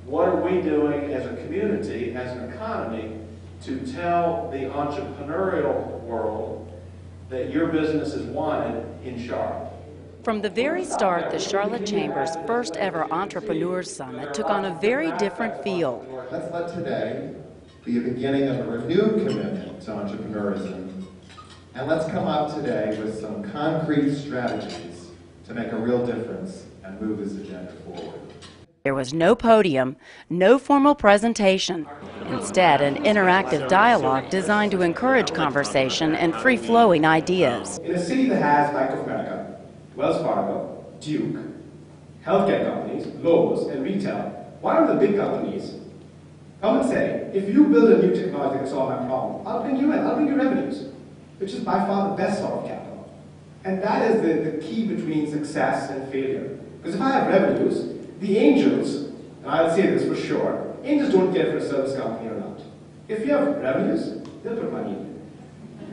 what are we doing as a community, as an economy, to tell the entrepreneurial world that your business is wanted in Charlotte? From the very start, the Charlotte Chamber's first ever Entrepreneurs Summit took on a very different feel. Let's let today be a beginning of a renewed commitment to entrepreneurism, and let's come out today with some concrete strategies to make a real difference and move this agenda forward. There was no podium, no formal presentation. Instead, an interactive dialogue designed to encourage conversation and free-flowing ideas. In a city that has Bank of America, Wells Fargo, Duke, healthcare companies, Lowe's, and retail, why don't the big companies come and say, if you build a new technology that can solve my problem, I'll bring you in, I'll bring you revenues, which is by far the best sort of capital. And that is the key between success and failure. Because if I have revenues, the angels, and I'll say this for sure, angels don't care if it's a service company or not. If you have revenues, they'll put money in.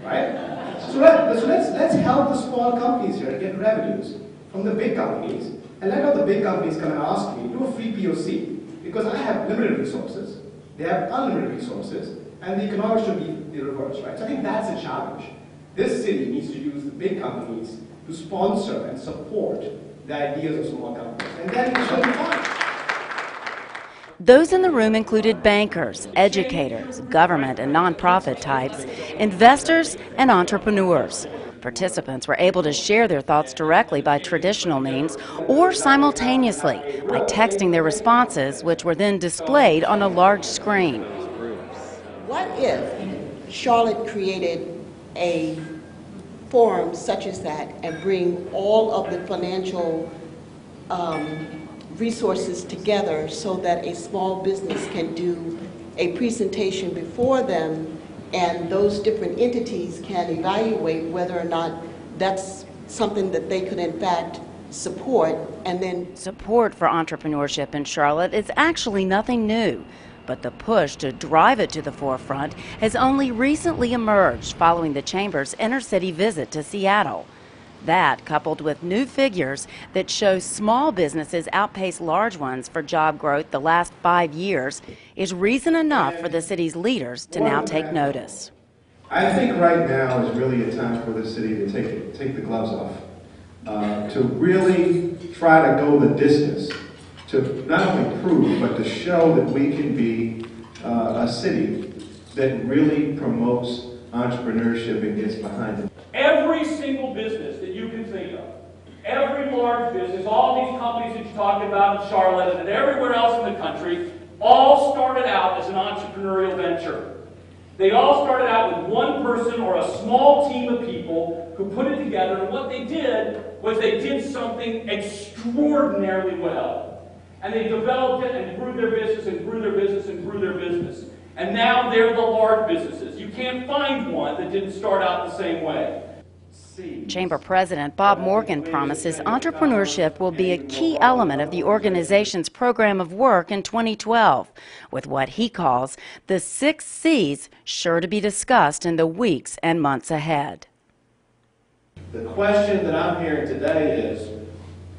Right? So let's help the small companies here get revenues from the big companies, and let all the big companies come and ask me, do a free POC, because I have limited resources, they have unlimited resources, and the economics should be the reverse, right? So I think that's a challenge. This city needs to use the big companies to sponsor and support the ideas of small companies, and then it should be fine. Those in the room included bankers, educators, government and nonprofit types, investors, and entrepreneurs. Participants were able to share their thoughts directly by traditional means or simultaneously by texting their responses, which were then displayed on a large screen. What if Charlotte created a forum such as that and bring all of the financial resources together so that a small business can do a presentation before them, and those different entities can evaluate whether or not that's something that they could in fact support, and then... Support for entrepreneurship in Charlotte is actually nothing new, but the push to drive it to the forefront has only recently emerged following the Chamber's inner-city visit to Seattle. That, coupled with new figures that show small businesses outpace large ones for job growth the last 5 years, is reason enough for the city's leaders to now take notice. I think right now is really a time for the city to take the gloves off, to really try to go the distance, to not only prove, but to show that we can be a city that really promotes entrepreneurship and gets behind it. Every single business that you can think of, every large business, all these companies that you talked about in Charlotte and everywhere else in the country, all started out as an entrepreneurial venture. They all started out with one person or a small team of people who put it together, and what they did was they did something extraordinarily well. And they developed it and grew their business and grew their business and grew their business. And now they're the large businesses. You can't find one that didn't start out the same way. Chamber President Bob Morgan promises entrepreneurship will be a key element of the organization's program of work in 2012, with what he calls the 6 C's sure to be discussed in the weeks and months ahead. The question that I'm hearing today is,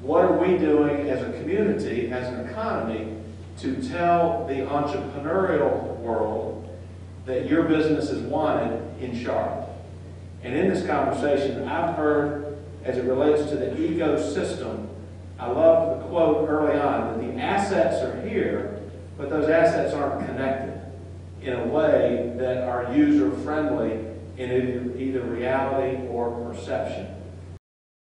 what are we doing as a community, as an economy, to tell the entrepreneurial world that your business is wanted in Charlotte? And in this conversation, I've heard, as it relates to the ecosystem, I love the quote early on, that the assets are here, but those assets aren't connected in a way that are user-friendly in either reality or perception.